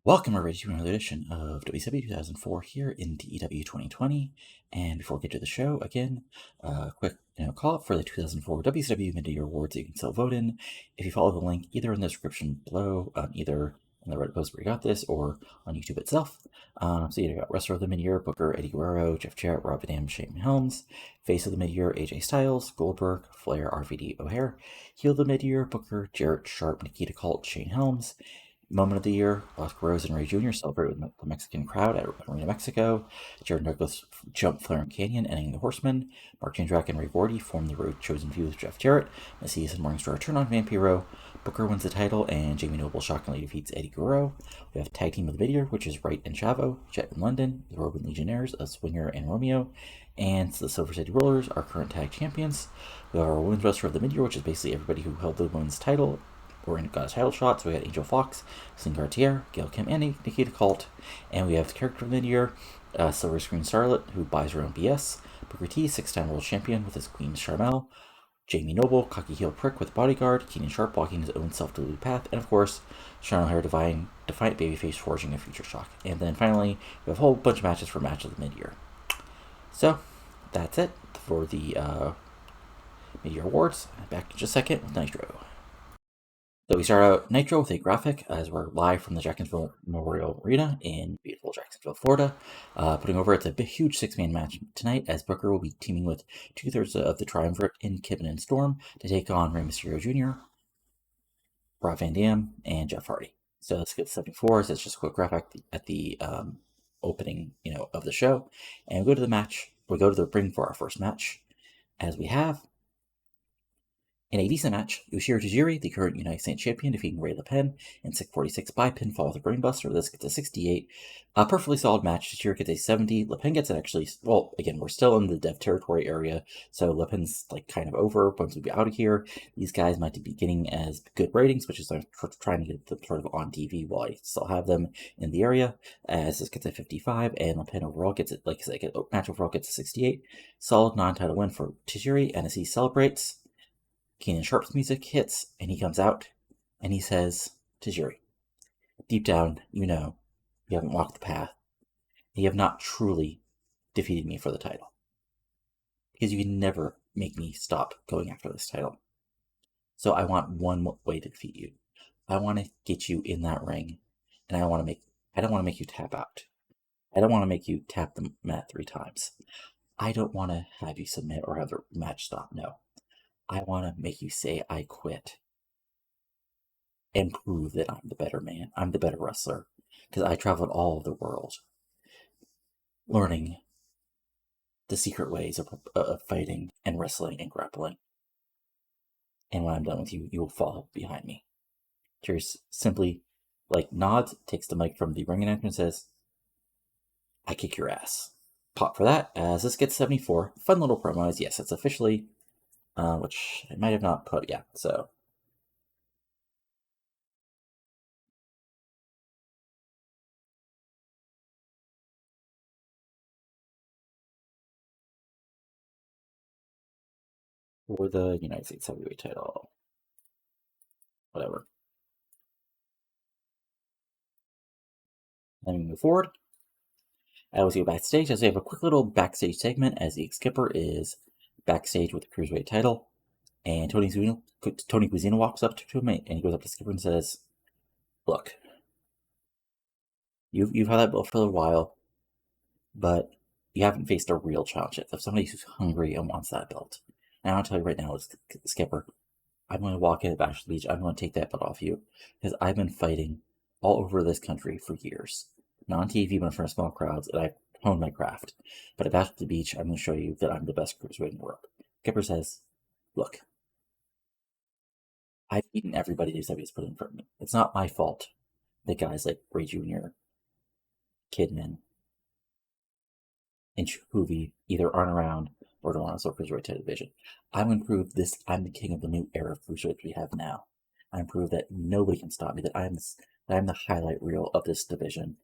Welcome everybody to another edition of WCW 2004 here in TEW 2020. And before we get to the show, again, quick call up for the 2004 WCW Media Awards that you can still vote in. If you follow the link either in the description below, either in the Reddit post where you got this, or on YouTube itself. So you got Wrestler of the Mid-Year, Booker, Eddie Guerrero, Jeff Jarrett, Rob Van Dam, Shane Helms. Face of the Mid-Year, AJ Styles, Goldberg, Flair, RVD, O'Haire. Heel of the Mid-Year, Booker, Jarrett, Sharp, Nikita Colt, Shane Helms. Moment of the Year, Oscar Rose and Ray Jr. celebrate with the Mexican crowd at Arena Mexico. Jared Douglas jump Flare and Canyon, ending the Horsemen. Mark Jindrak and Ray Gordy form the Road Chosen Few with Jeff Jarrett. Macias and Morningstar turn on Vampiro. Booker wins the title, and Jamie Noble shockingly defeats Eddie Guerrero. We have Tag Team of the Video, which is Wright and Chavo, Jet and London, the Roman Legionnaires, a Swinger and Romeo, and the Silver City Rollers, our current tag champions. We have our Women's Wrestler of the Mid-Year, which is basically everybody who held the women's title or got a title shot. So we got Angel Foxx, Celine Gartier, Gail Kim, and Nikita Colt. And we have the character of the year, Silver Screen Starlet, who buys her own BS. Booker T, 6-time world champion with his queen Charmel. Jamie Noble, cocky heel prick with bodyguard. Keenan Sharp walking his own self-deluded path. And of course, Sean O'Haire, defiant babyface forging a future shock. And then finally, we have a whole bunch of matches for Match of the Mid-Year. So, that's it for the Mid-Year Awards. Back in just a second with Nitro. So we start out Nitro with a graphic as we're live from the Jacksonville Memorial Arena in beautiful Jacksonville, Florida. Putting over, it's a big, huge 6-man match tonight as Booker will be teaming with 2/3 of the Triumvirate in Kevin and Storm to take on Rey Mysterio Jr., Rob Van Dam, and Jeff Hardy. So let's get 74. So it's just a quick graphic at the opening, of the show, and we go to the match. We go to the ring for our first match, as we have. In a decent match, Yoshihiro Tajiri, the current United States champion, defeating Ray LePen in 6:46 by pinfall with a brainbuster. This gets a 68. A perfectly solid match. Tajiri gets a 70. LePen gets an again, we're still in the dev territory area, so LePen's kind of over. Once we be out of here, these guys might be getting as good ratings, which is I'm trying to get them sort of on TV while I still have them in the area. As this gets a 55, and LePen overall gets it, like I said, match overall gets a 68. Solid non-title win for Tajiri, and as he celebrates, Keenan Sharp's music hits, and he comes out, and he says, Tajiri, deep down, you haven't walked the path. You have not truly defeated me for the title. Because you can never make me stop going after this title. So I want one way to defeat you. I want to get you in that ring, and I don't want to make you tap out. I don't want to make you tap the mat 3 times. I don't want to have you submit or have the match stop. No. I want to make you say I quit and prove that I'm the better man. I'm the better wrestler because I traveled all over the world learning the secret ways of fighting and wrestling and grappling. And when I'm done with you, you will fall behind me. Tears simply nods, takes the mic from the ring announcer and says, I kick your ass. Pop for that as this gets 74. Fun little promos. Yes, it's officially which I might have not put, yeah, so. For the United States Heavyweight title. Whatever. Then we move forward. I always go backstage as we have a quick little backstage segment as the skipper is backstage with the Cruiserweight title. And Tony Guzzino walks up to him and he goes up to the skipper and says, look, you've had that belt for a while, but you haven't faced a real challenge yet of somebody who's hungry and wants that belt. And I'll tell you right now, skipper, I'm going to walk in at Bachelor Beach. I'm going to take that belt off you because I've been fighting all over this country for years. Not on TV, but in front of small crowds, and I've honed my craft. But at Bachelor Beach, I'm going to show you that I'm the best cruiserweight in the world. Skipper says, look, I've beaten everybody WCW's put in front of me. It's not my fault that guys like Ray Jr., Kidman, and Hoovy either aren't around or don't want to cruiserweight division. I'm going to prove this. I'm the king of the new era of cruiserweight we have now. I'm prove that nobody can stop me. That I'm the highlight reel of this division.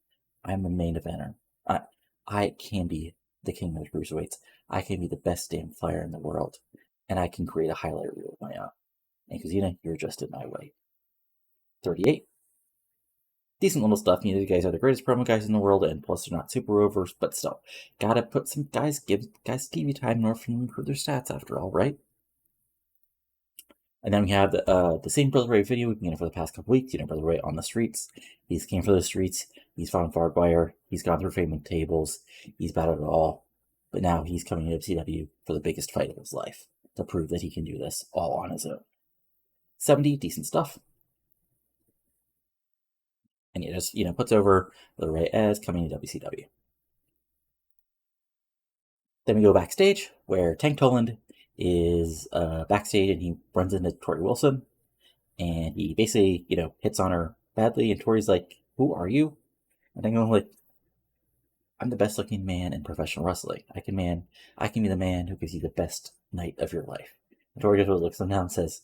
I'm the main eventer. I can be the king of the cruiserweights. I can be the best damn flyer in the world, and I can create a highlight reel of my own. And Kazina, you're just in my way. 38. decent little stuff. You guys are the greatest promo guys in the world, and plus they're not super overs, but still, gotta put some guys, give guys TV time in order for them to improve their stats after all, right? And then we have the same Brother Ray video we've been for the past couple weeks. Brother Ray on the streets. He's came for the streets. He's found barbed wire. He's gone through famous tables. He's battled it all. But now he's coming to WCW for the biggest fight of his life to prove that he can do this all on his own. 70, decent stuff. And he just, puts over Brother Ray as coming to WCW. Then we go backstage where Tank Toland is backstage and he runs into Tori Wilson. And he basically, hits on her badly. And Tori's like, "Who are you?" And I'm like, "I'm the best looking man in professional wrestling. I can be the man who gives you the best night of your life." And Tori just looks him down and says,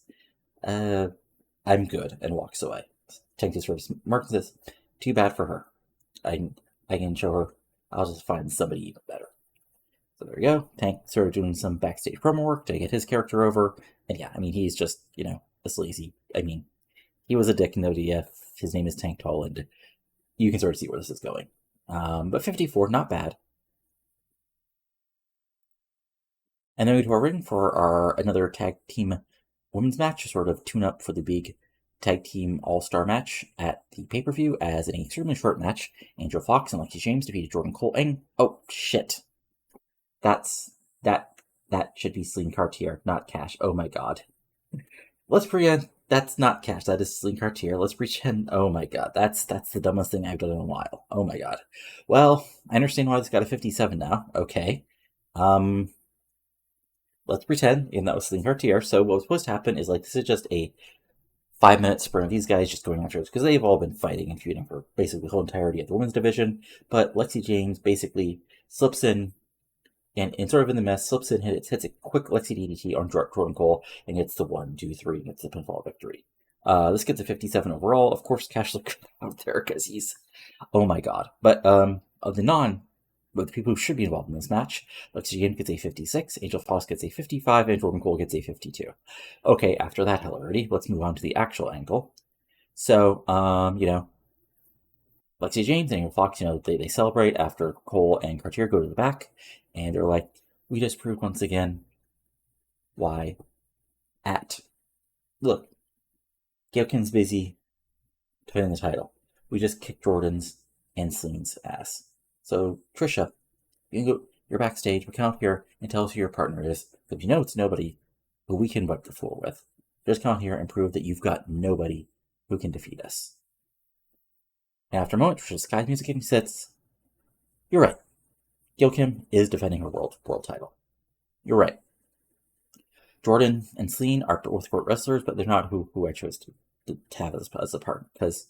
"I'm good," and walks away. Tank just sort of smirks and says, "Too bad for her. I can show her. I'll just find somebody even better." So there we go. Tank sort of doing some backstage promo work to get his character over. And yeah, he's just, a sleazy. He was a dick in the WDF. His name is Tank Toland. You can sort of see where this is going. But 54, not bad. And then we do our ring for our another tag team women's match, sort of tune up for the big tag team all-star match at the pay-per-view as an extremely short match. Angel Foxx and Lexi James defeated Jordan Cole and shit. That should be Celine Cartier, not Cash. Oh my god. Let's pretend that's not Cash. That is Celine Cartier. Let's pretend. Oh my god, that's the dumbest thing I've done in a while. Oh my god. Well, I understand why this got a 57 now. Okay. Let's pretend, and that was Celine Cartier. So what was supposed to happen is this is just a 5-minute sprint of these guys just going after us because they've all been fighting and feuding for basically the whole entirety of the women's division. But Lexi James basically slips in. And sort of in the mess, slips in, hits a quick Lexi DDT on Jordan Cole, and hits the 1, 2, 3, and gets the pinfall victory. This gets a 57 overall. Of course, Cash looked out there because he's, oh my god. But of the people who should be involved in this match, Lexi James gets a 56, Angel Foxx gets a 55, and Jordan Cole gets a 52. Okay, after that hilarity, let's move on to the actual angle. So, Lexi James and Angel Foxx, they celebrate after Cole and Cartier go to the back, and they're like, "We just proved once again why look, Gail Kim's busy to win the title. We just kicked Jordan's and Celine's ass. So, Tricia, you're backstage, but come up here and tell us who your partner is, because it's nobody who we can wipe the floor with. Just come out here and prove that you've got nobody who can defeat us." And after a moment, Tricia Skye's music getting sits. "You're right. Gail Kim is defending her world title. You're right. Jordan and Celine are both great wrestlers, but they're not who I chose to have as a partner. Because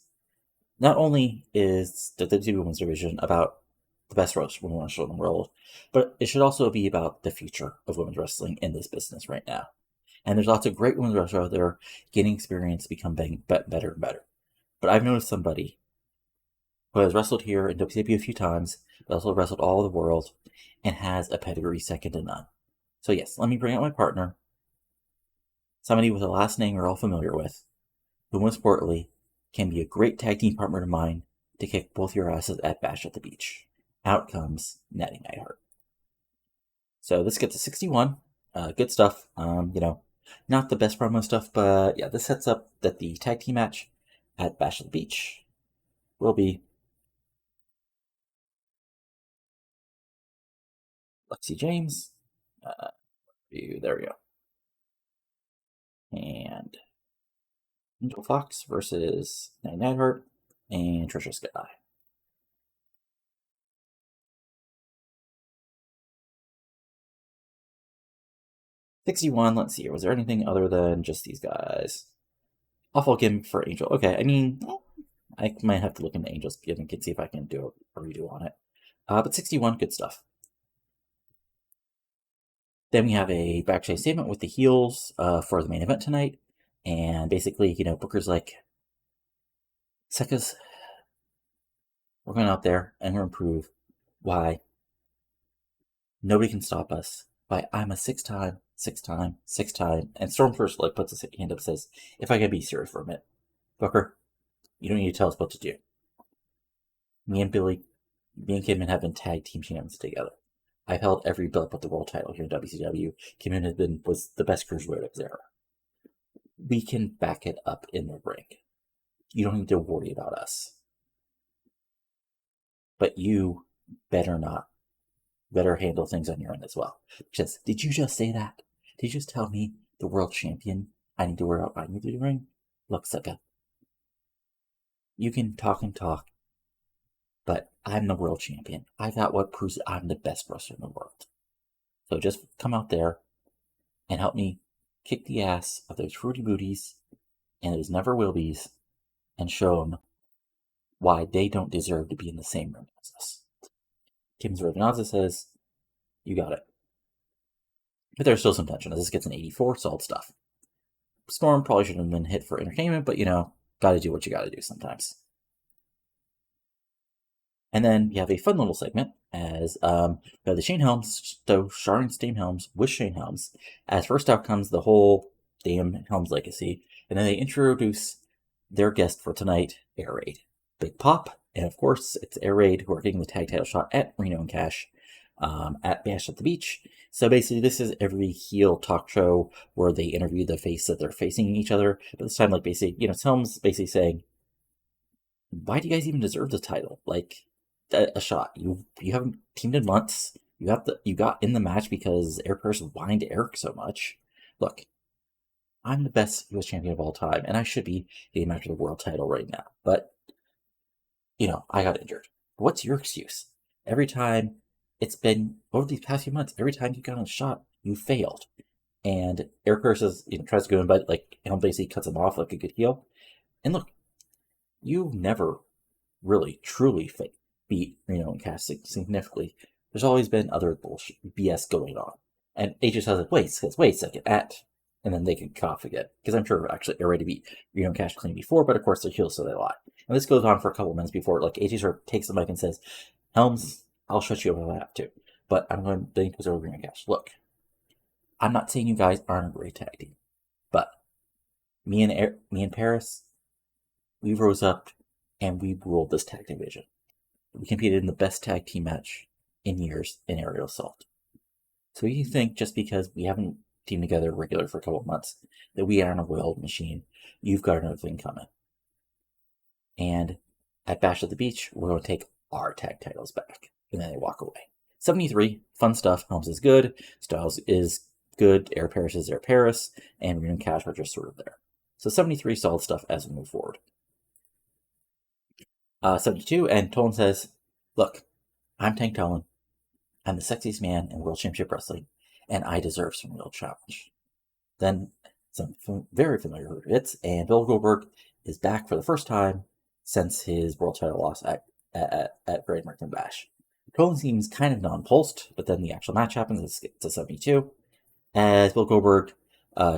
not only is the WWE Women's Division about the best women's wrestler in the world, but it should also be about the future of women's wrestling in this business right now. And there's lots of great women's wrestlers out there getting experience, become better and better. But I've noticed somebody who has wrestled here in WCW a few times, but also wrestled all over the world, and has a pedigree second to none. So yes, let me bring out my partner, somebody with a last name we're all familiar with, who most importantly can be a great tag team partner of mine to kick both your asses at Bash at the Beach. Out comes Natty Neidhart. So this gets a 61. Good stuff. Not the best promo stuff, but yeah, this sets up that the tag team match at Bash at the Beach will be Lexi James. There we go. And Angel Foxx versus Natty Neidhart and Tricia Skye. $61. Let's see here. Was there anything other than just these guys? Awful gimmick for Angel. Okay, I might have to look into Angel's gimmick and see if I can do a redo on it. But 61, good stuff. Then we have a backstage statement with the heels for the main event tonight. And basically, Booker's like, "Sekas, we're going out there and we're going to prove why nobody can stop us. Why I'm a six-time. And Storm first puts his hand up and says, "If I can be serious for a minute, Booker, you don't need to tell us what to do. Me and Kidman have been tag team champions together. I've held every belt but the world title here in WCW. Kidman was the best cruiserweight of his era. We can back it up in the ring. You don't need to worry about us. But you better not. Better handle things on your end as well. Did you just say that? Did you just tell me the world champion I need to worry about what I need to do ring? Look, sucker. You can talk and talk, but I'm the world champion. I got what proves I'm the best wrestler in the world. So just come out there and help me kick the ass of those fruity booties and those never will be's and show them why they don't deserve to be in the same room as us. Kim Zorvinaza says, you got it. But there's still some tension as this gets an 84, solid stuff. Storm probably shouldn't have been hit for entertainment, but gotta do what you gotta do sometimes. And then you have a fun little segment as we have the Shane Helms, so Sharon Stame Helms with Shane Helms. As first out comes the whole damn Helms legacy, and then they introduce their guest for tonight, Air Raid. Big Pop, and of course it's Air Raid who are getting the tag title shot at Reno and Cash at Bash at the Beach. So basically this is every heel talk show where they interview the face that they're facing each other. But this time, it's Helms basically saying, why do you guys even deserve the title? A shot. You haven't teamed in months. You got in the match because Eric Pearce whined Eric so much. Look, I'm the best US champion of all time, and I should be getting back to the world title right now. But I got injured. What's your excuse? Every time it's been over these past few months, every time you got a shot, you failed. And Eric Pearce tries to go in, but Helm basically cuts him off like a good heel. And look, you never really truly beat Reno and Cash significantly. There's always been other bullshit BS going on. And AJ says, wait a second, and then they can cut off again. Because I'm sure actually they're ready to beat Reno and Cash clean before, but of course they're heels, so they lie. And this goes on for a couple minutes before AJ sort of takes the mic and says, Helms, I'll shut you up if I have to. But I'm going to think it was over Reno and Cash. Look, I'm not saying you guys aren't a great tag team, but me and Paris, we rose up and we ruled this tag division. We competed in the best tag team match in years in Aerial Assault. So you think just because we haven't teamed together regular for a couple of months that we aren't a well-oiled machine, you've got another thing coming. And at Bash at the Beach, we're going to take our tag titles back. And then they walk away. 73, fun stuff. Helms is good. Styles is good. Air Paris is Air Paris. And Reno and Cash are just sort of there. So 73, solid stuff as we move forward. 72, and Tolan says, look, I'm Tank Tolan. I'm the sexiest man in World Championship Wrestling, and I deserve some real challenge. Then some very familiar hits, and Bill Goldberg is back for the first time since his world title loss at Great American Bash. Tolan seems kind of nonplussed, but then the actual match happens. It's a 72, as Bill Goldberg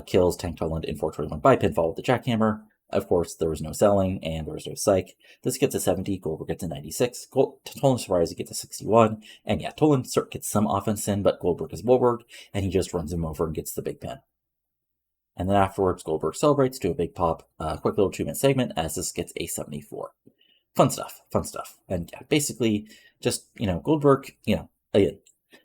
kills Tank Tolan in 421 by pinfall with the jackhammer. Of course, there was no selling and there was no psych. This gets a 70, Goldberg gets a 96, Tolan surprised gets a 61, and yeah, Tolan gets some offense in, but Goldberg is Goldberg, and he just runs him over and gets the big pin. And then afterwards, Goldberg celebrates to a big pop, quick little 2-minute segment as this gets a 74. Fun stuff. And yeah, basically, just, Goldberg, again,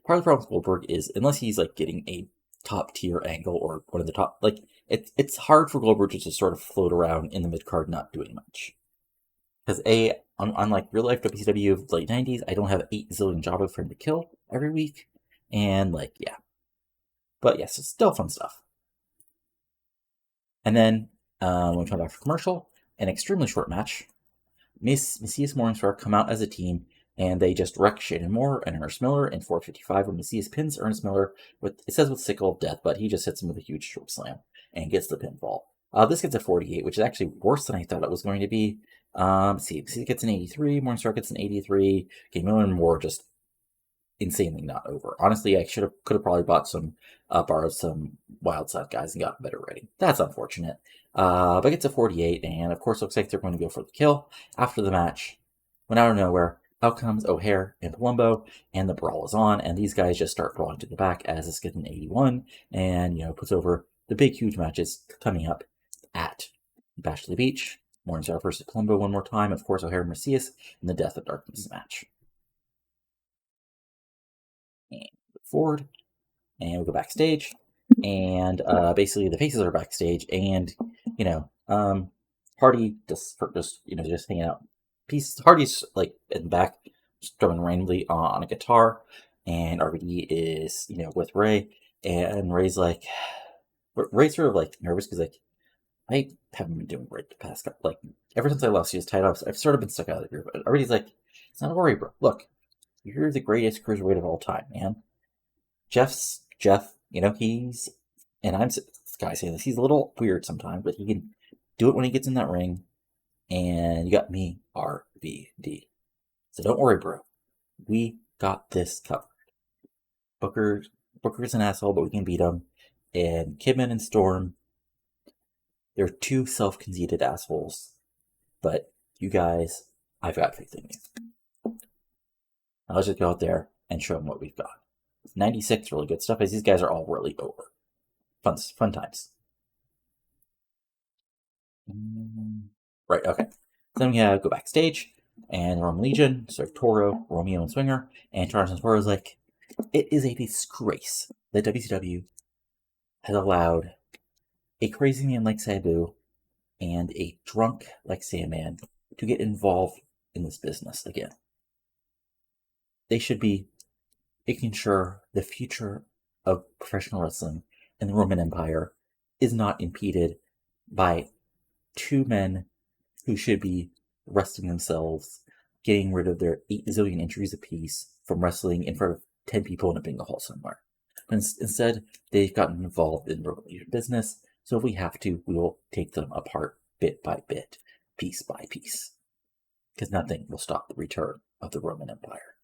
part of the problem with Goldberg is, unless he's getting a top tier angle or one of the top, it's hard for Goldberg to just sort of float around in the mid card not doing much. Because unlike real life WCW of the late 90s, I don't have 8 zillion jobbers for him to kill every week. And yeah. But yes, it's still fun stuff. And then when we come back for commercial, an extremely short match. Macias Morningstar come out as a team, and they just wreck Shannon Moore and Ernest Miller in 455 when Macias pins Ernest Miller with Sickle of Death, but he just hits him with a huge choke slam and gets the pinfall. This gets a 48, which is actually worse than I thought it was going to be. Macias gets an 83, Morningstar gets an 83, Miller and Moore just insanely not over. Honestly, I could have probably borrowed some Wild Side guys and got a better rating. That's unfortunate. But it's a 48, and of course, looks like they're going to go for the kill after the match. When out of nowhere, out comes O'Haire and Palumbo, and the brawl is on, and these guys just start brawling to the back as this gets an 81, and puts over the big, huge matches coming up at Bash to the Beach. Morningstar versus Palumbo one more time. Of course, O'Haire Macias in the Death of Darkness match. And look forward, and we go backstage, and basically the faces are backstage, and Hardy just hanging out. Hardy's like in the back, just drumming randomly on a guitar, and RVD is with Ray, and Ray's sort of like nervous because like I haven't been doing great the past couple, like ever since I lost his title. I've sort of been stuck out of the group. But RVD's like, it's not a worry, bro. Look, you're the greatest cruiserweight of all time, man. Jeff, he's, and I'm this guy saying this, he's a little weird sometimes, but he can do it when he gets in that ring. And you got me, RVD. So don't worry, bro. We got this covered. Booker's an asshole, but we can beat him. And Kidman and Storm, they're two self-conceited assholes. But you guys, I've got faith in you. Now let's just go out there and show them what we've got. 96, really good stuff, as these guys are all really over. Fun times. Right, okay. Then we go backstage, and the Roman Legion, Sir Toro, Romeo, and Swinger, and Tarzan Toro's like, it is a disgrace that WCW has allowed a crazy man like Sabu and a drunk like Sandman to get involved in this business again. They should be making sure the future of professional wrestling in the Roman Empire is not impeded by two men who should be resting themselves, getting rid of their 8 zillion injuries apiece from wrestling in front of 10 people in a bingo hall somewhere. And instead, they've gotten involved in Roman business, so if we have to, we will take them apart bit by bit, piece by piece. Because nothing will stop the return of the Roman Empire.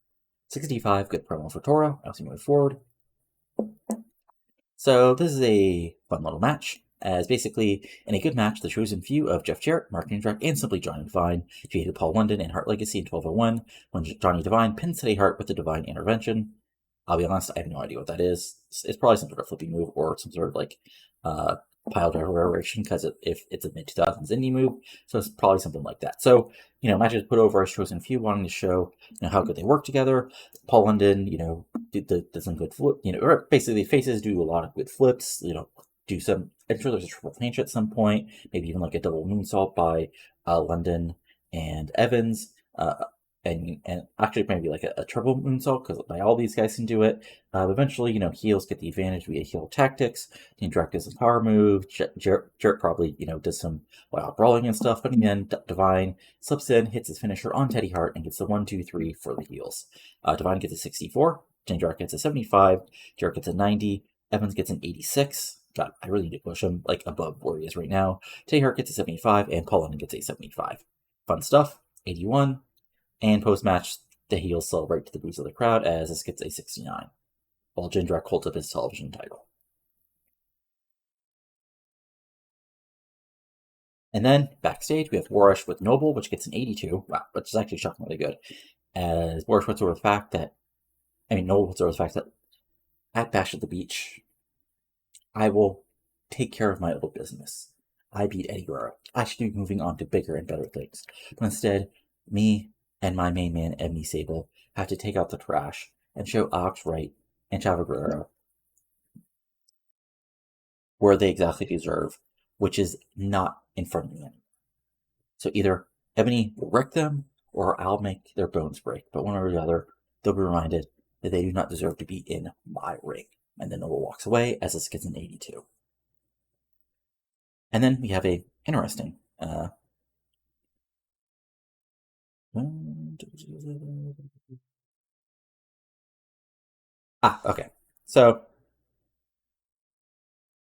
65, good promo for Toro. I'll see you move forward. So this is a fun little match, as basically in a good match, the chosen few of Jeff Jarrett, Mark Jindrak, and Simply Johnny Devine defeated Paul London and Hart Legacy in 1201 when Johnny Devine pinned Teddy Hart with the Divine Intervention. I'll be honest, I have no idea what that is. It's probably some sort of flipping move or some sort of like pile driver variation, because if it's a mid-2000s indie move, so it's probably something like that. So, matches put over as chosen few, wanting to show, how good they work together. Paul London, did some good flip, or basically the faces do a lot of good flips, do some, I'm sure there's a triple planche at some point, maybe even like a double moonsault by London and Evans, and actually maybe like a triple moonsault, because by all these guys can do it. Eventually, heels get the advantage via heel tactics. Jindrak does some power move. Jarrett probably, does some wild brawling and stuff. But in the end, Divine slips in, hits his finisher on Teddy Hart, and gets the 1, 2, 3 for the heels. Divine gets a 64. Jindrak gets a 75. Jarrett gets a 90. Evans gets an 86. God, I really need to push him like above where he is right now. Teddy Hart gets a 75, and Paul London gets a 75. Fun stuff. 81. And post-match, the heels celebrate to the boos of the crowd as this gets a 69, while Jindrak holds up his television title. And then, backstage, we have Warish with Noble, which gets an 82, wow, which is actually shockingly good, as Warish puts over the fact that, Noble puts over the fact that at Bash at the Beach, I will take care of my little business. I beat Eddie Guerrero. I should be moving on to bigger and better things. But instead, me and my main man, Ebony Sable, have to take out the trash and show Alex Wright and Chavo Guerrero where they exactly deserve, which is not in front of me anymore. So either Ebony will wreck them, or I'll make their bones break. But one or the other, they'll be reminded that they do not deserve to be in my ring. And then Noble walks away as this gets an 82. And then we have a interesting okay. So,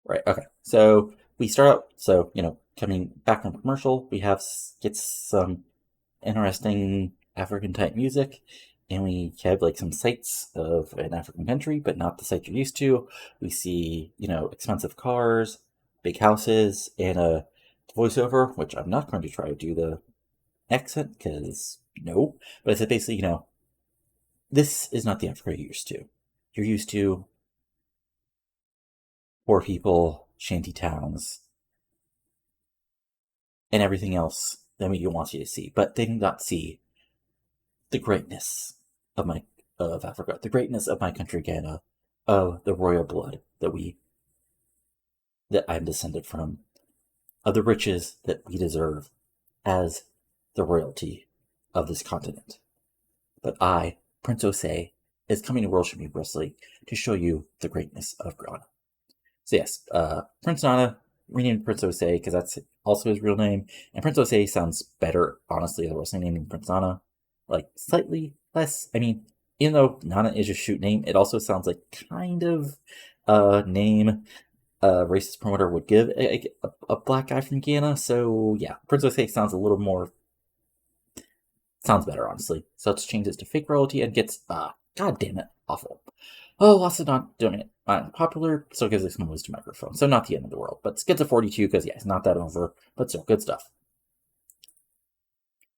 right, okay. So we start out, coming back from commercial, we get some interesting African type music, and we have like some sights of an African country, but not the sights you're used to. We see, expensive cars, big houses, and a voiceover, which I'm not going to try to do the accent, because no, but it's basically, this is not the Africa you're used to. You're used to poor people, shanty towns, and everything else the media wants you to see, but they do not see the greatness of Africa, the greatness of my country, Ghana, of the royal blood that I'm descended from, of the riches that we deserve as the royalty of this continent. But I, Prince O'Haire, is coming to World Champion Wrestling to show you the greatness of Ghana. So yes, Prince Nana, renamed Prince O'Haire because that's also his real name, and Prince O'Haire sounds better, honestly, as a wrestling name than Prince Nana. Like, slightly less, I mean, even though Nana is a shoot name, it also sounds like kind of a name a racist promoter would give a black guy from Ghana. So yeah, Prince O'Haire sounds a little more, sounds better, honestly. So let's change this to fake royalty and gets, god damn it, awful. Oh, also not doing it popular, so it gives us some moves to microphone. So not the end of the world, but it gets a 42 because yeah, it's not that over, but still good stuff.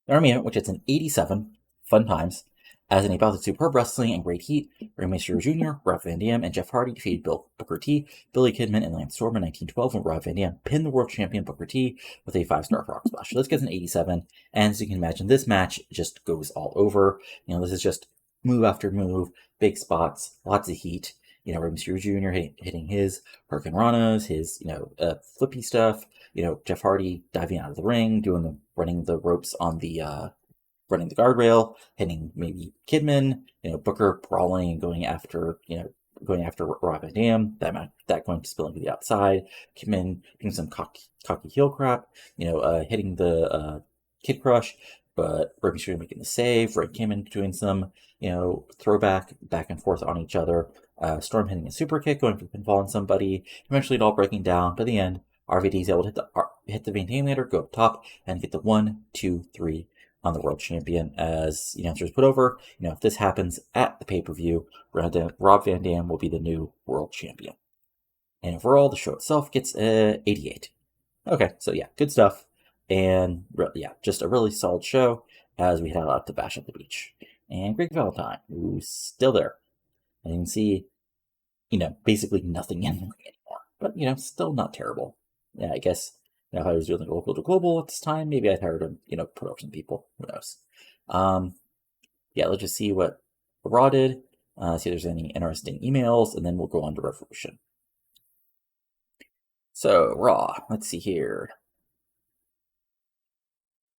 The Army event, which is an 87, fun times. As in a bout of superb wrestling and great heat, Rey Mysterio Jr., Rob Van Dam, and Jeff Hardy defeated Booker T, Billy Kidman, and Lance Storm in 1912 when Rob Van Dam pinned the world champion Booker T with a 5-star frog splash. So this gets an 87, and as you can imagine, this match just goes all over. You know, this is just move after move, big spots, lots of heat. You know, Rey Mysterio Jr. hitting his Hurricane Ranas, his, flippy stuff. You know, Jeff Hardy diving out of the ring, running the ropes on the running the guardrail, hitting maybe Kidman, Booker brawling and going after Rob Van Dam, that going to spilling to the outside, Kidman doing some cocky heel crap, hitting the Kid Crush, but Rey Mysterio making the save, Ray Kidman doing some, throwback back and forth on each other, Storm hitting a super kick, going for the pinfall on somebody, eventually it all breaking down. By the end, RVD is able to hit the Van Dam ladder, go up top, and get the 1, 2, 3 on the world champion. As the answer is put over, if this happens at the pay-per-view, Rob Van Dam will be the new world champion. And overall, the show itself gets 88. Okay, so yeah, good stuff. And yeah, just a really solid show as we head out to Bash at the Beach. And Greg Valentine, who's still there. And you can see, basically nothing in the ring anymore. But, still not terrible. Yeah, I guess if I was doing like local to global at this time, maybe I'd hire him, put over some people. Who knows? Yeah, let's just see what Raw did. See if there's any interesting emails, and then we'll go on to Revolution. So, Raw, let's see here.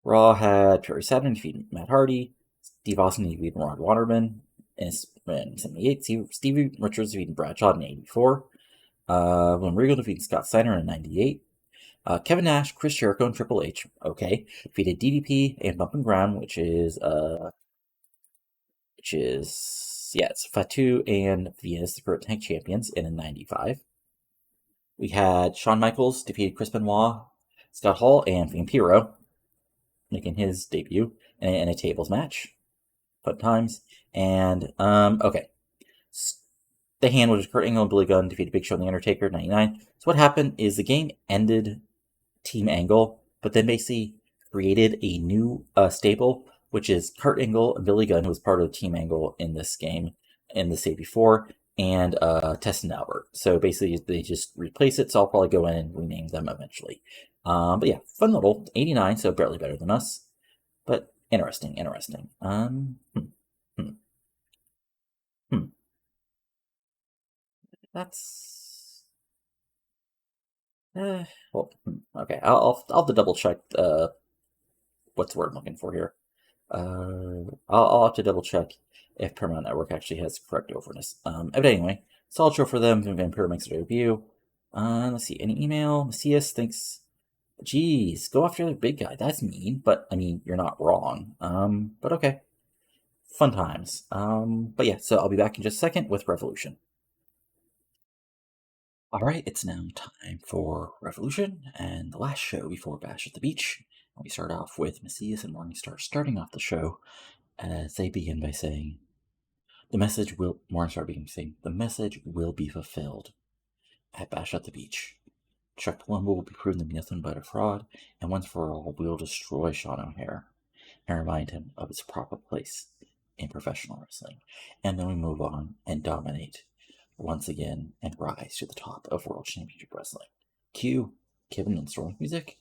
Raw had Perry Saturn defeating Matt Hardy, Steve Austin defeating Ron Waterman in 78, Stevie Richards defeating Bradshaw in 84, when Regal defeated Scott Steiner in 98, Kevin Nash, Chris Jericho, and Triple H, defeated DDP and Bump and Ground, which is it's Fatu and Venus, the current tag champions, in a 95. We had Shawn Michaels defeated Chris Benoit, Scott Hall, and Vampiro, making his debut in a tables match. Fun times. And, okay. The Hand, which is Kurt Angle and Billy Gunn, defeated Big Show and The Undertaker in 99. So what happened is the game ended Team Angle, but then basically created a new stable, which is Kurt Angle and Billy Gunn, who was part of Team Angle in this game, in the day before, and Test and Albert. So basically, they just replace it, so I'll probably go in and rename them eventually. But yeah, fun little 89, so barely better than us, but interesting. That's okay. I'll have to double check. What's the word I'm looking for here? I'll have to double check if Paramount Network actually has correct overness. But anyway, solid show for them. Vampiro makes a debut. Let's see. Any email? Macias thinks, geez, go after the big guy. That's mean, but I mean, you're not wrong. But okay. Fun times. But yeah, so I'll be back in just a second with Revolution. Alright, it's now time for Revolution, and the last show before Bash at the Beach. We start off with Macias and Morningstar starting off the show as they begin by saying, Morningstar begins saying, the message will be fulfilled at Bash at the Beach. Chuck Palumbo will be proven to be nothing but a fraud, and once for all, we'll destroy Sean O'Haire and remind him of his proper place in professional wrestling. And then we move on and dominate once again and rise to the top of World Championship Wrestling. Cue Kevin and Storm music,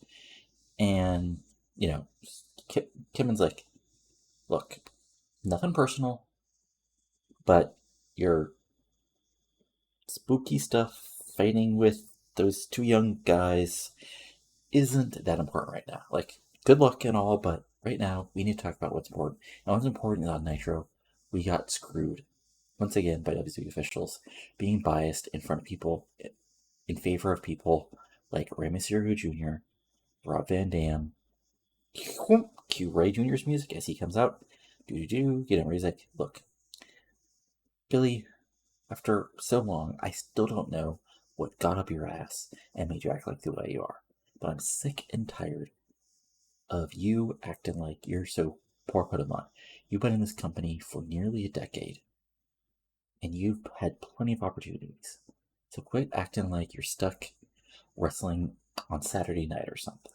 and you know, Kimmon's like, look, nothing personal, but your spooky stuff fighting with those two young guys isn't that important right now. Like, good luck and all, but right now we need to talk about what's important. And what's important is on Nitro, we got screwed once again by WCW officials being biased in front of people in favor of people like Rey Mysterio Jr., Rob Van Dam, cue Ray Jr.'s music as he comes out. You know, where he's like, look, Billy, after so long, I still don't know what got up your ass and made you act like the way you are. But I'm sick and tired of you acting like you're so poor put 'em on. You've been in this company for nearly a decade, and you've had plenty of opportunities. So quit acting like you're stuck wrestling on Saturday night or something.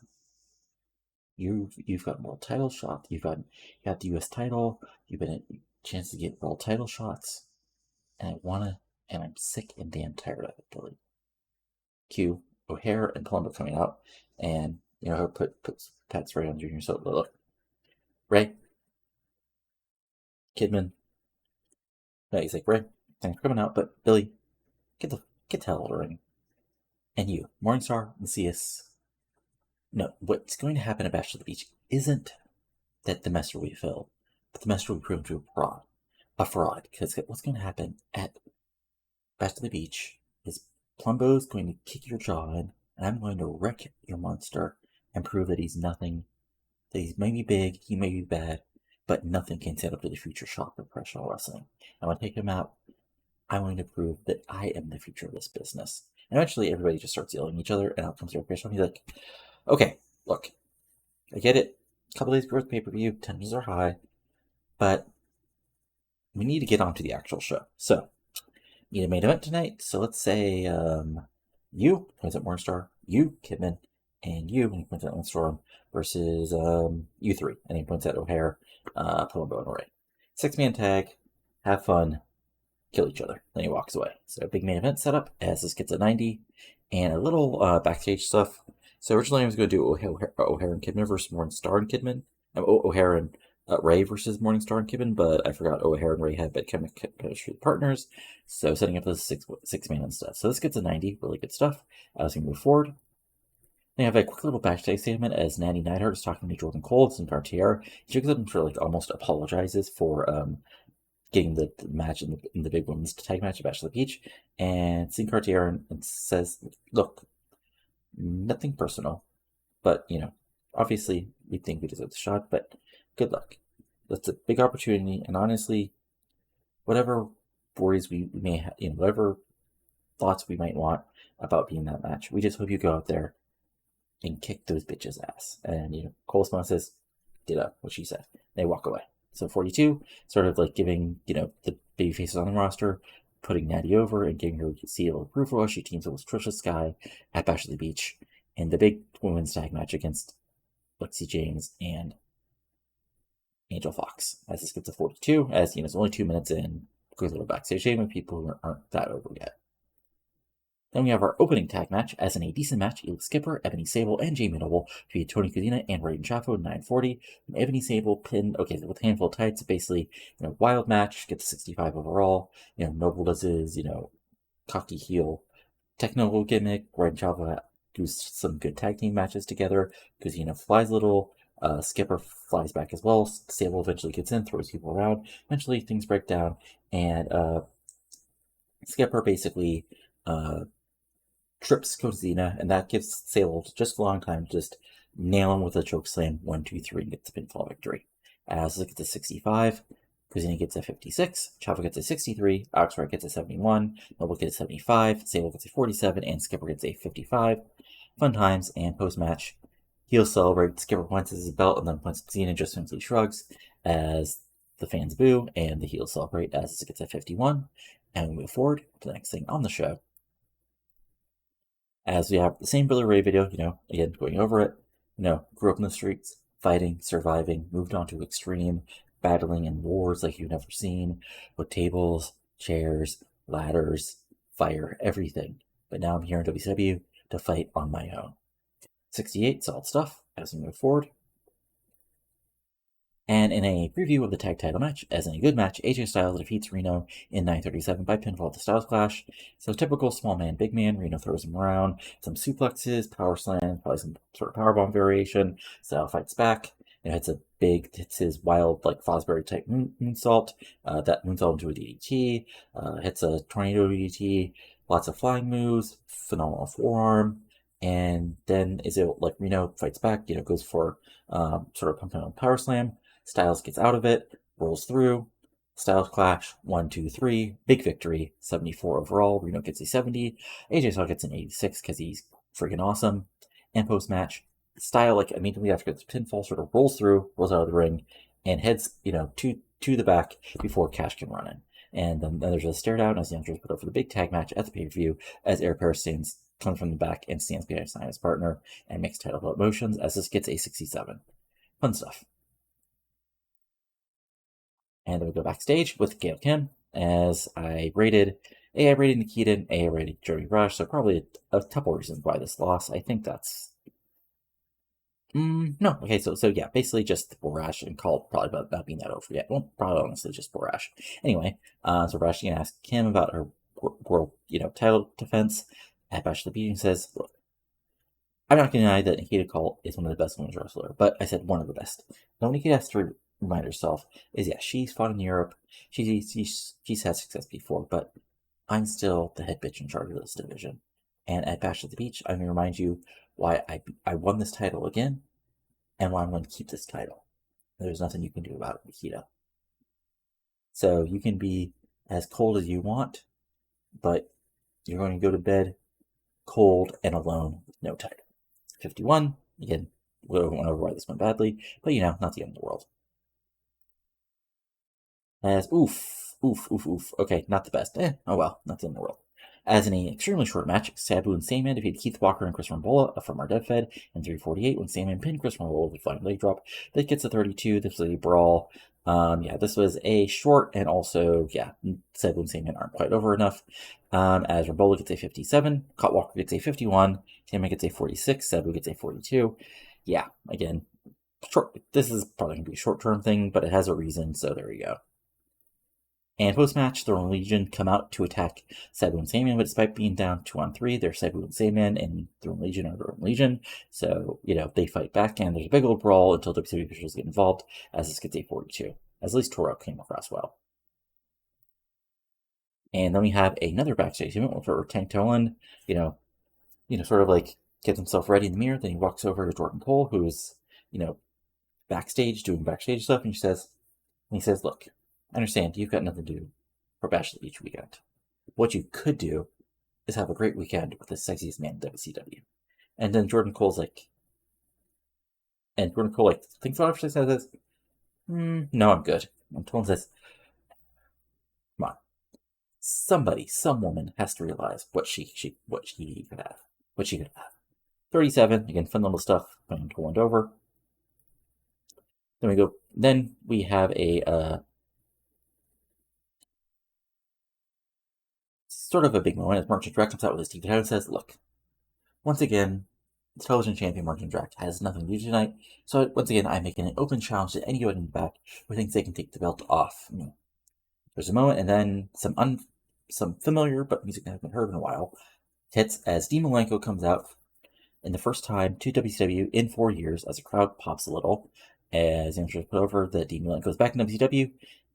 You've got world title shots. You got the U.S. title. You've been a chance to get world title shots, and I'm sick and damn tired of it, Billy. Q O'Haire and Palumbo coming out, and you know puts Pat's right on Junior. So look, Ray, Kidman. No, he's like, Ray, thanks for coming out, but Billy, get the hell out of the ring. And you, Morningstar, Macias. No, what's going to happen at Bash at the Beach isn't that the mess will be filled, but the mess will be proven to be a fraud. Because what's going to happen at Bash at the Beach is Plumbo's going to kick your jaw in, and I'm going to wreck your monster and prove that he's nothing. That he may be big, he may be bad, but nothing can stand up to the future shock of professional wrestling. I'm going to take him out. I'm going to prove that I am the future of this business. And eventually, everybody just starts yelling at each other, and out comes Eric Bischoff. He's like, okay, look, I get it. A couple days before the pay per view, tensions are high, but we need to get on to the actual show. So, need a main event tonight. So let's say you, points at Morningstar, you, Kidman, and you, when he points at Landstorm, versus you three, and he points at O'Haire, Palumbo, and Ray. 6-man tag, have fun, kill each other. Then he walks away. So big main event setup as this gets a 90, and a little backstage stuff. So originally I was going to do O'Haire and Kidman versus Morningstar and Kidman. O'Haire and Ray versus Morningstar and Kidman, but I forgot O'Haire and Ray had been chemistry partners. So setting up this six-man instead. So this gets a 90, really good stuff. As we move forward, they have a quick little backstage statement as Natty Neidhart is talking to Jordan Cole and Cartier. She goes up and like almost apologizes for getting the match in the big women's tag match at Bash of the Beach, and seeing Cartier and says, "Look, nothing personal, but you know, obviously we think we deserve the shot, but good luck. That's a big opportunity, and honestly, whatever worries we may have, you know, whatever thoughts we might want about being that match, we just hope you go out there and kick those bitches' ass." And you know, Cole Swan says, "Ditto," what she said. They walk away. So 42, sort of like giving, you know, the baby faces on the roster, putting Natty over and giving her seal of approval as she teams up with Tricia Skye at Bash of the Beach in the big women's tag match against Lexi James and Angel Foxx. As this gets a 42, as you know, it's only 2 minutes in. Good little backstage game with people who aren't that over yet. Then we have our opening tag match, as in a decent match, Elite Skipper, Ebony Sable, and Jamie Noble defeated Tony Cudina and Raiden Chaffo in 940. And Ebony Sable pinned, with a handful of tights, basically, you know, wild match, gets 65 overall. You know, Noble does his, you know, cocky heel technical gimmick. Raiden Chaffo does some good tag team matches together. Cudina flies a little. Skipper flies back as well. Sable eventually gets in, throws people around. Eventually, things break down, and Skipper basically trips Cozina, and that gives Sable just a long time to just nail him with a choke slam 1, 2, 3 and gets the pinfall victory. As it gets a 65, Cozina gets a 56, Chavo gets a 63, Oxford gets a 71, Noble gets a 75, Sable gets a 47, and Skipper gets a 55. Fun times, and post-match, he'll celebrate. Skipper points at his belt and then points at Cozina and just simply shrugs as the fans boo, and the heels celebrate as it gets a 51. And we move forward to the next thing on the show, as we have the same Billy Ray video, you know, again, going over it, you know, grew up in the streets, fighting, surviving, moved on to extreme, battling in wars like you've never seen, with tables, chairs, ladders, fire, everything. But now I'm here in WCW to fight on my own. 68, solid stuff as we move forward. And in a preview of the tag title match, as in a good match, AJ Styles defeats Reno in 9:37 by pinfall at the Styles Clash. So typical small man, big man. Reno throws him around, some suplexes, power slam, probably some sort of powerbomb variation. Styles fights back. Hits his wild, like Fosbury type moonsault. That moonsault into a DDT. Hits a tornado DDT. Lots of flying moves. Phenomenal forearm. And then Reno fights back, goes for sort of pump and power slam. Styles gets out of it, rolls through. Styles clash, 1, 2, 3. Big victory, 74 overall. Reno gets a 70. AJ Styles gets an 86 because he's freaking awesome. And post match, Styles, immediately after the pinfall, sort of rolls through, rolls out of the ring, and heads, to the back before Cash can run in. And then there's a stare down as the Youngsters put up for the big tag match at the pay-per-view as Eric Paris comes from the back and stands behind his partner and makes title belt motions as this gets a 67. Fun stuff. And then we go backstage with Gail Kim as I rated Nikita, and I rated Jody Rush, so probably a couple reasons why this loss. I think that's no. Okay, so yeah, basically just Borash and called probably about not being that over yet. Well, probably honestly just Borash. Anyway, so Borash asked Kim about her world, title defense. At Bash the Beating says, look, I'm not going to deny that Nikita Colt is one of the best women's wrestlers, but I said one of the best. Now, Nikita has to remind herself is, yeah, she's fought in Europe. She's had success before, but I'm still the head bitch in charge of this division. And at Bash at the Beach, I'm going to remind you why I won this title again and why I'm going to keep this title. There's nothing you can do about it, Nikita. So you can be as cold as you want, but you're going to go to bed cold and alone with no title. 51, again, we went over why this went badly, but not the end of the world. As oof. Okay, not the best. Oh well, not the end of the world. As in an extremely short match, Sabu and Sandman defeated Keith Walker and Chris Rambola from our Dead Fed in 3:48 when Sandman pinned Chris Rambola with a flying leg drop. That gets a 32. This was a brawl. This was a short, and also, Sabu and Sandman aren't quite over enough. As Rambola gets a 57, Walker gets a 51, Sandman gets a 46, Sabu gets a 42. Yeah, again, short. This is probably going to be a short-term thing, but it has a reason, so there you go. And post-match, the Roman Legion come out to attack Sabu and Sandman, but despite being down 2-on-3, they're Sabu and Sandman, and the Roman Legion are the Roman Legion. So, they fight back, and there's a big old brawl until WCW officials get involved, as this gets a 42. As at least Toro came across well. And then we have another backstage event where Tank Toland, sort of gets himself ready in the mirror. Then he walks over to Jordan Cole, who's, backstage, doing backstage stuff, and he says, look, I understand you've got nothing to do for Bash at the Beach weekend. What you could do is have a great weekend with the sexiest man in WCW. And then Jordan Cole thinks about it for 6 seconds, says, no, I'm good. And Toland says, come on. Some woman has to realize what she could have. 37, again, fun little stuff, putting Toland over. Then we have a sort of a big moment as Jindrak comes out with his TV title and says, look, once again, the television champion Jindrak has nothing to do tonight, so once again, I'm making an open challenge to anyone in the back who thinks they can take the belt off me. There's a moment, and then some familiar but music that I haven't heard in a while hits as Dean Malenko comes out in the first time to WCW in 4 years as a crowd pops a little as Angel put over that Dean Malenko goes back in WCW,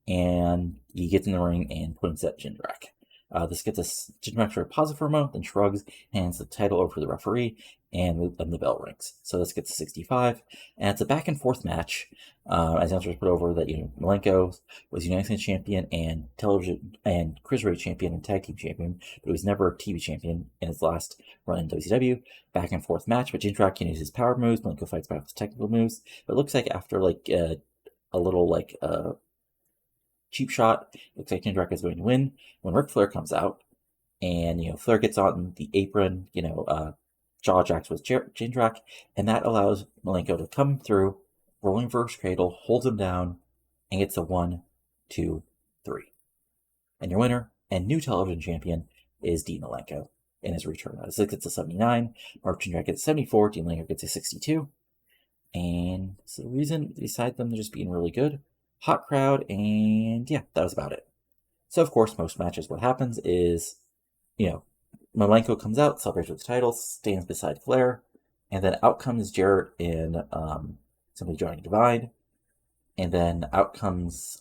and he gets in the ring and points at Jindrak. This gets us Jindrak for a pause for a moment, then shrugs, hands the title over to the referee, and the bell rings. So this gets a 65, and it's a back and forth match. As Angel put over that Malenko was United States champion and television and cruiserweight champion and tag team champion, but he was never a TV champion in his last run in WCW. Back and forth match, but Jindrak can use his power moves. Malenko fights back with technical moves, but it looks like after a little cheap shot, looks like Jindrak is going to win when Ric Flair comes out, and Flair gets on the apron, jaw jacks with Jindrak, and that allows Malenko to come through, rolling reverse cradle, holds him down, and gets a 1, 2, 3. And your winner and new television champion is Dean Malenko in his return. This gets a 79, Jindrak gets a 74, Dean Malenko gets a 62. And so the reason, besides them just being really good, hot crowd, and yeah, that was about it. So, of course, most matches, what happens is, Malenko comes out, celebrates with the title, stands beside Flair, and then out comes Jarrett and somebody joining Divide, and then out comes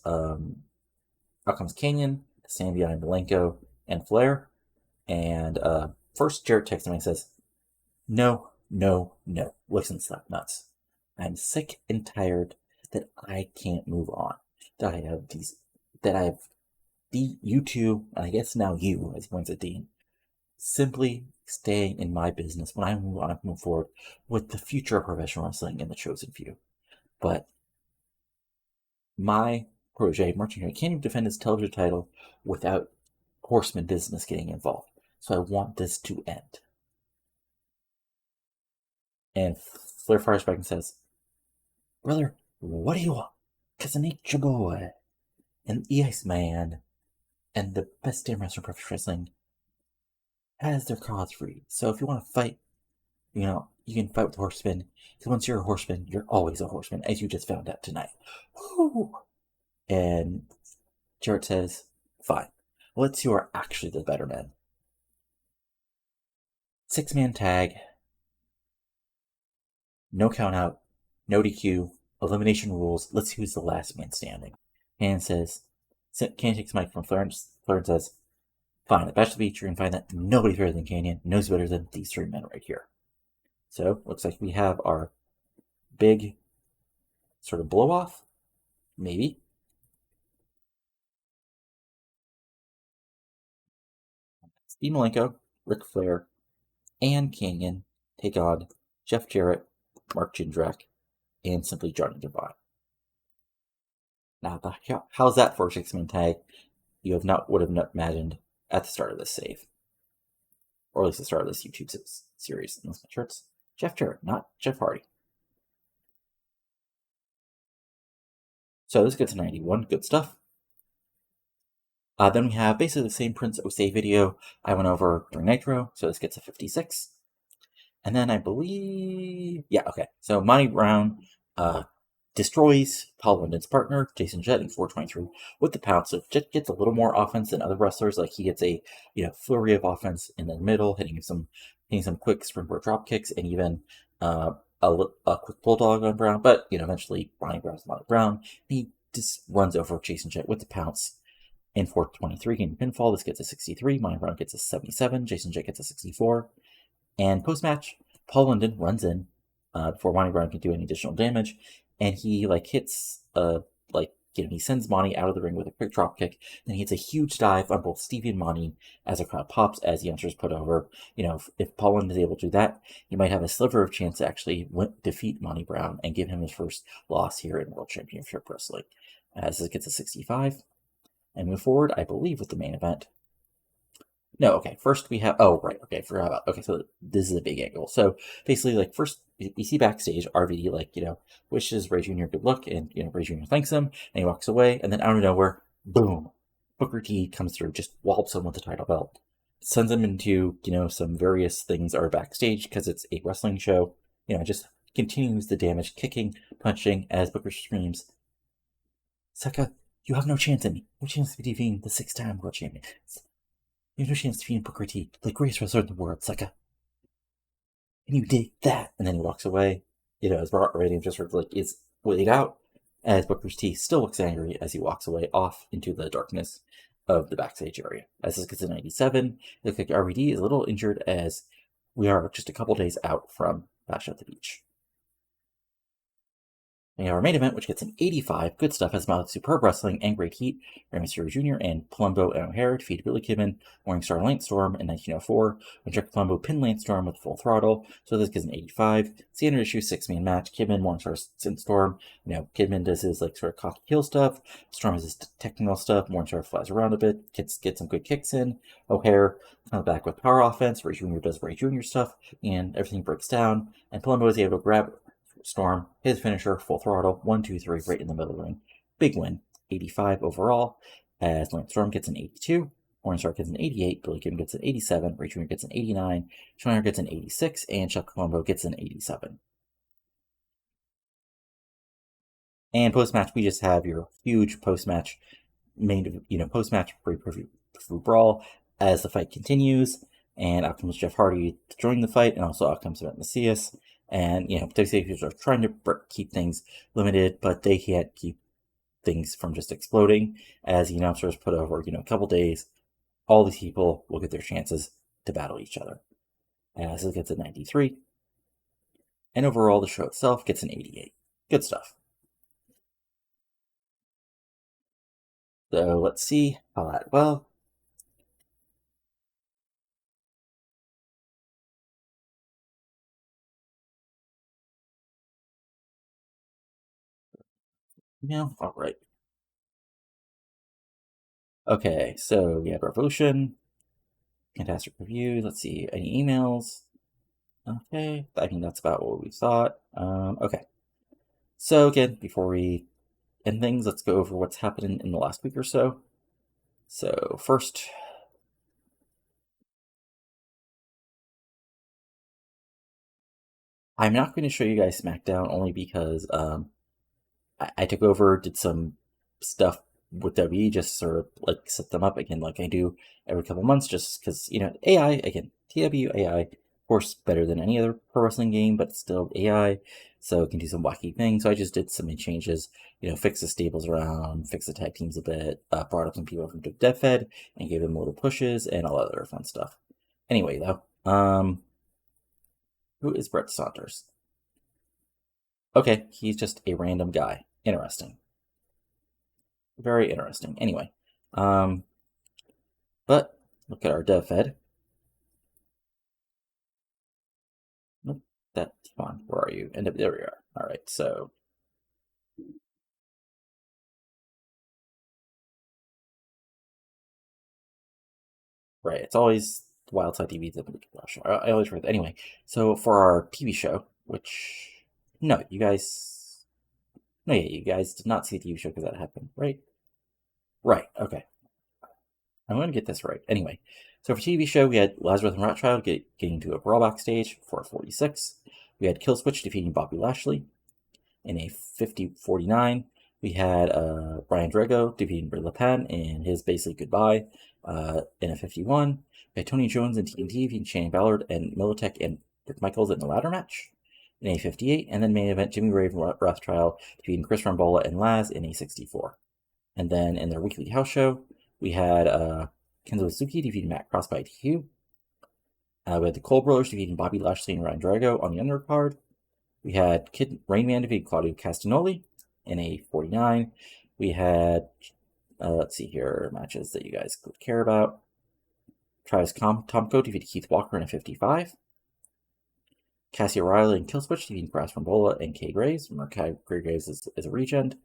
Canyon, standing behind Malenko and Flair, and first Jarrett texts him and says, "No, no, no, listen, slap nuts. I'm sick and tired that I can't move on. That I have you two, and I guess now you, as he points at Dean, simply staying in my business when I want to move forward with the future of professional wrestling and the chosen few. But my protege, Martin Henry, can't even defend his television title without Horseman business getting involved. So I want this to end." And Flair fires back and says, "Brother, what do you want? 'Cause I need your boy, and the Iceman, and the best damn wrestler in professional wrestling has their cause free. So if you want to fight, you can fight with the Horsemen. Because once you're a Horseman, you're always a Horseman, as you just found out tonight." Woo! And Jarrett says, "Fine. Let's see who are actually the better men. 6-man tag, no count out, no DQ, elimination rules. Let's see who's the last man standing." And Canyon takes Mike from Florence. Florence says, "Fine, at Bachelor Beach, you're going to find that nobody better than Canyon, knows better than these three men right here." So, looks like we have our big sort of blow off, maybe. Steve Malenko, Ric Flair, and Canyon take on Jeff Jarrett, Mark Jindrak, and simply Johnny Devine. Now, how's that for a 6-man tag? You would have not imagined at the start of this save, or at least the start of this YouTube series. And let's make sure it's Jeff Jarrett, not Jeff Hardy. So this gets a 91, good stuff. Then we have basically the same Prince Osei video I went over during Nitro, so this gets a 56. And then I believe, so Monty Brown destroys Paul London's partner, Jason Jett, in 423 with the pounce. So Jett gets a little more offense than other wrestlers. Like he gets a flurry of offense in the middle, hitting some quick springboard drop kicks, and even a quick bulldog on Brown. But eventually Monty Brown's Monty Brown. He just runs over Jason Jett with the pounce in 423, getting pinfall. This gets a 63. Monty Brown gets a 77. Jason Jett gets a 64. And post-match, Paul London runs in before Monty Brown can do any additional damage, and he hits he sends Monty out of the ring with a quick drop kick. Then he hits a huge dive on both Stevie and Monty as the crowd pops, as the answer is put over. If Paul London is able to do that, he might have a sliver of chance to actually defeat Monty Brown and give him his first loss here in World Championship Wrestling. As this gets a 65. And move forward, I believe, with the main event. No, okay, first we have, forgot about, okay, so this is a big angle. So basically, first we see backstage, RVD, wishes Ray Jr. good luck, and, Ray Jr. thanks him, and he walks away, and then out of nowhere, boom, Booker T comes through, just wallops him with the title belt, sends him into, some various things are backstage, because it's a wrestling show, just continues the damage, kicking, punching, as Booker screams, "Saka, you have no chance in me, no chance of defeating the 6-time world champion. You have no chance to defeat Booker T, the greatest wrestler in the world, Saka. And you did that." And then he walks away, as Robert Rating just is laid out, as Booker T still looks angry as he walks away off into the darkness of the backstage area. As this gets to 97, it looks like RVD is a little injured as we are just a couple days out from Bash at the Beach. We have our main event, which gets an 85. Good stuff, as about superb wrestling and great heat. Rey Mysterio Jr. and Palumbo and O'Haire defeated Billy Kidman, Morningstar, and Lance Storm in 1904, when Jack Palumbo pinned Lance Storm with Full Throttle. So this gets an 85. Standard issue 6-man match. Kidman, Morningstar, and Storm. Kidman does his sort of cocky heel stuff. Storm has his technical stuff. Morningstar flies around a bit, gets some good kicks in. O'Haire comes back with power offense. Ray Jr. does Ray Jr. stuff, and everything breaks down. And Palumbo is able to grab Storm, his finisher, Full Throttle, 1, 2, 3, right in the middle of the ring. Big win, 85 overall, as Lance Storm gets an 82, Morningstar gets an 88, Billy Kidman gets an 87, Ray Jr. gets an 89, Schreiner gets an 86, and Chuck Palumbo gets an 87. And post-match, we just have your huge post-match post-match for Brawl as the fight continues, and out comes Jeff Hardy to join the fight, and also out comes Matt Macias. And, WCW are trying to keep things limited, but they can't keep things from just exploding. As the announcers put over, a couple days, all these people will get their chances to battle each other. As it gets a 93. And overall, the show itself gets an 88. Good stuff. So let's see how that well. Yeah, all right. Okay, so we had Revolution, fantastic review. Let's see, any emails? Okay, I think that's about what we thought. Okay, so again, before we end things, let's go over what's happening in the last week or so. So first, I'm not going to show you guys SmackDown only because I took over, did some stuff with WWE, just sort of like set them up again, like I do every couple months, just because AI again, TEW AI, of course, better than any other pro wrestling game, but still AI, so it can do some wacky things. So I just did some changes, fix the stables around, fix the tag teams a bit, brought up some people from DevFed and gave them little pushes and all other fun stuff. Anyway, though, who is Brett Saunders? Okay, he's just a random guy. Interesting. Very interesting. Anyway, but look at our dev fed. Nope, that's fine. Where are you? And there we are. All right, so right, it's always Wildside TV. I always forget. Anyway, so for our TV show, which no, you guys, no, yeah, you guys did not see the TV show because that happened, right? Right. Okay. I'm going to get this right. Anyway, so for TV show, we had Lazarus and Rothschild getting to a brawl backstage for 46. We had Killswitch defeating Bobby Lashley in a 50-49. We had Brian Drago defeating Bray Lapan in his basically goodbye in a 51. We had Tony Jones and TNT defeating Shane Ballard and Militech and Rick Michaels in the ladder match in a 58. And then main event, Jimmy Rave and Rothschild defeating Chris Rambola and Laz in a 64. And then in their weekly house show, we had Kenzo Suzuki defeating Matt Cross by DQ. We had the Cole Brothers defeating Bobby Lashley and Ryan Drago on the undercard. We had Kid Rainman defeat Claudio Castagnoli in a 49. We had, let's see here, matches that you guys could care about. Travis Tomko defeated Keith Walker in a 55. Cassie O'Reilly and Killswitch defeating Brass Rambola and Kay Graves. Remember, Kay Graves is a regent.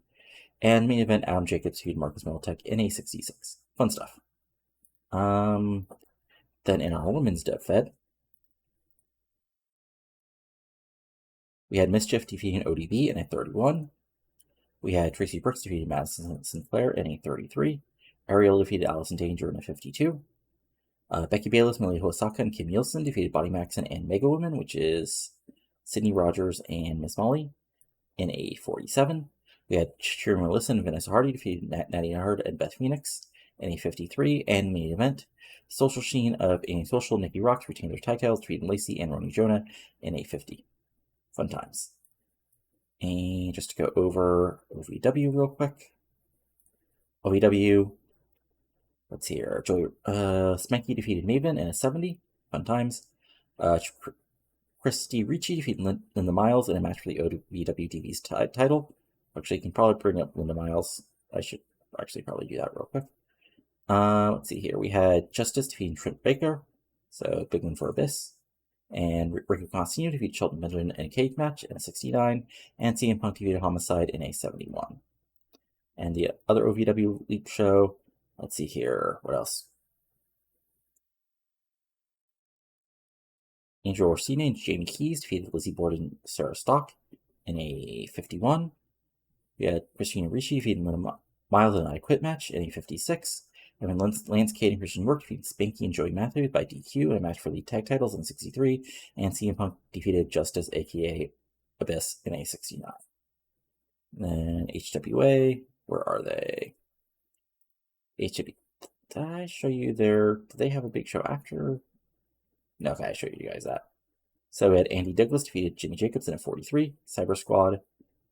And main event, Adam Jacobs defeated Marcus Militech in a 66. Fun stuff. Then in our women's dev fed, we had Mischief defeating ODB in a 31. We had Tracy Brooks defeating Madison Sinclair in a 33. Ariel defeated Allison Danger in a 52. Becky Bayless, Millie Osaka, and Kim Nielsen defeated Body Maxon and Mega Woman, which is Sydney Rogers and Miss Molly, in a 47. We had Cheer Melissa and Vanessa Hardy defeated Natty Hard and Beth Phoenix in a 53. And main event, Social Sheen of A Social, Nikki Rocks retained their titles, defeating Lacey and Roni Jonah in a 50. Fun times. And just to go over OVW real quick. OVW, let's see here. Spanky defeated Maven in a 70. Fun times. Christy Ricci defeated Linda Miles in a match for the OVW TV's title. Actually, you can probably bring up Linda Miles. I should actually probably do that real quick. Let's see here. We had Justice defeating Trent Baker. So, big win for Abyss. And Ricky Constantino defeated Shelton Benjamin in a cage match in a 69. And CM Punk defeated Homicide in a 71. And the other OVW Leap show, let's see here. What else? Angel Orsina and Jamie Keys defeated Lizzie Borden and Sarah Stock in a 51. We had Christina Ricci defeating Linda Miles in an I Quit match in a 56. And then Lance Cade and Christian York defeated Spanky and Joey Matthews by DQ in a match for lead tag titles in 63. And CM Punk defeated Justice, aka Abyss, in a 69. Then HWA, where are they? HW, did I show you their, do they have a big show after? No, okay, I showed you guys that. So we had Andy Douglas defeated Jimmy Jacobs in a 43. Cyber Squad,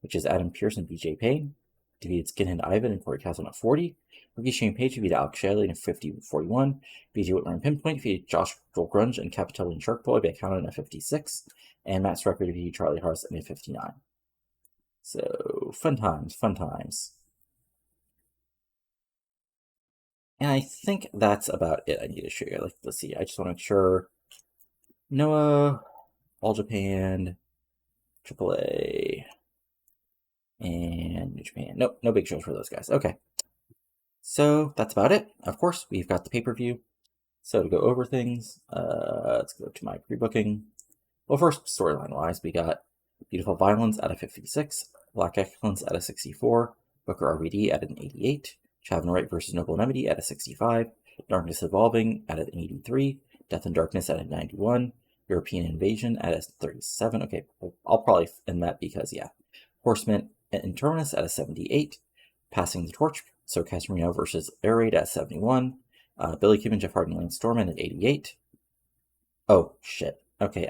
which is Adam Pearce and BJ Payne, defeated Skinhead Ivan and Corey Castle in a 40. Rookie Shane Page defeated Alex Shelley in a 50-41. BJ Whitmer and Pinpoint defeated Josh Joel Grunge and Capitelli and Shark Boy by count in a 56. And Matt Strecker defeated Charlie Harris in a 59. So, fun times, fun times. And I think that's about it I need to show you. Like, let's see, I just want to make sure. Noah, All Japan, AAA, and New Japan. Nope, no big shows for those guys. Okay. So that's about it. Of course, we've got the pay-per-view. So to go over things, let's go to my pre-booking. Well, first, storyline-wise, we got Beautiful Violence at a 56, Black Excellence at a 64, Booker RVD at an 88, Chavin Wright versus Noble Nemedy at a 65, Darkness Evolving at an 83, Death and Darkness at a 91, European Invasion at a 37. Okay, I'll probably end that because, yeah. Horsemen and Terminus at a 78, Passing the Torch, so Casemiro versus Air Raid at 71, Billy Kidman, Jeff Hardy, and Lance Storm at 88. Oh, shit. Okay,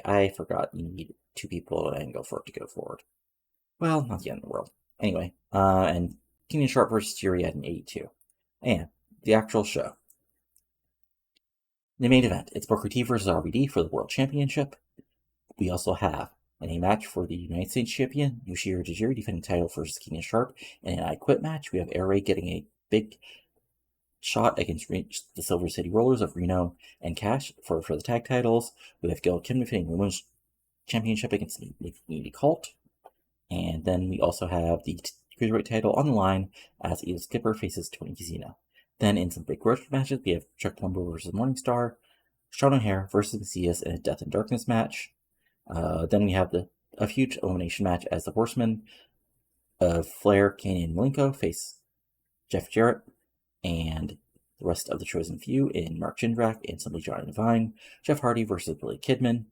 I forgot you need two people at an angle for it to go forward. Well, not the end of the world. Anyway, and Keenan Sharp versus Fury at an 82. And the actual show. The main event, it's Booker T versus RVD for the World Championship. We also have a match for the United States Champion, Yoshihiro Tajiri defending title versus Keenan Sharp. And in an I Quit match, we have Air Raid getting a big shot against the Silver City Rollers of Reno and Cash for the tag titles. We have Gil Kim defending Women's Championship against the Unity Cult. And then we also have the Cruiserweight title on the line as Eva Skipper faces Tony Casino. Then in some big grudge matches, we have Chuck Palumbo versus Morningstar, Sean O'Haire versus Macias in a Death and Darkness match. Then we have a huge elimination match as the Horsemen of Flair, Kane, and Malenko face Jeff Jarrett and the rest of the Chosen Few in Mark Jindrak and Simply Johnny Devine, Jeff Hardy versus Billy Kidman,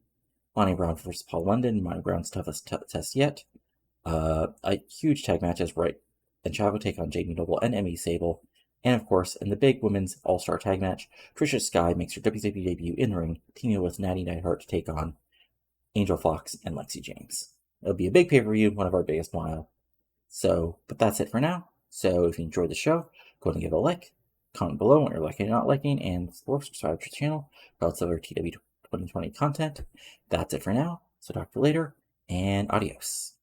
Lonnie Brown versus Paul London, Monty Brown's toughest test yet. A huge tag match as Wright and Chavo take on Jamie Noble and Emmy Sable. And of course, in the big women's all-star tag match, Tricia Skye makes her WCW debut in the ring, teaming with Natty Neidhart to take on Angel Foxx and Lexi James. It'll be a big pay-per-view, one of our biggest while. So, but that's it for now. So if you enjoyed the show, go ahead and give it a like, comment below what you're liking and not liking, and subscribe to the channel for lots of other TEW 2020 content. That's it for now. So talk to you later, and adios.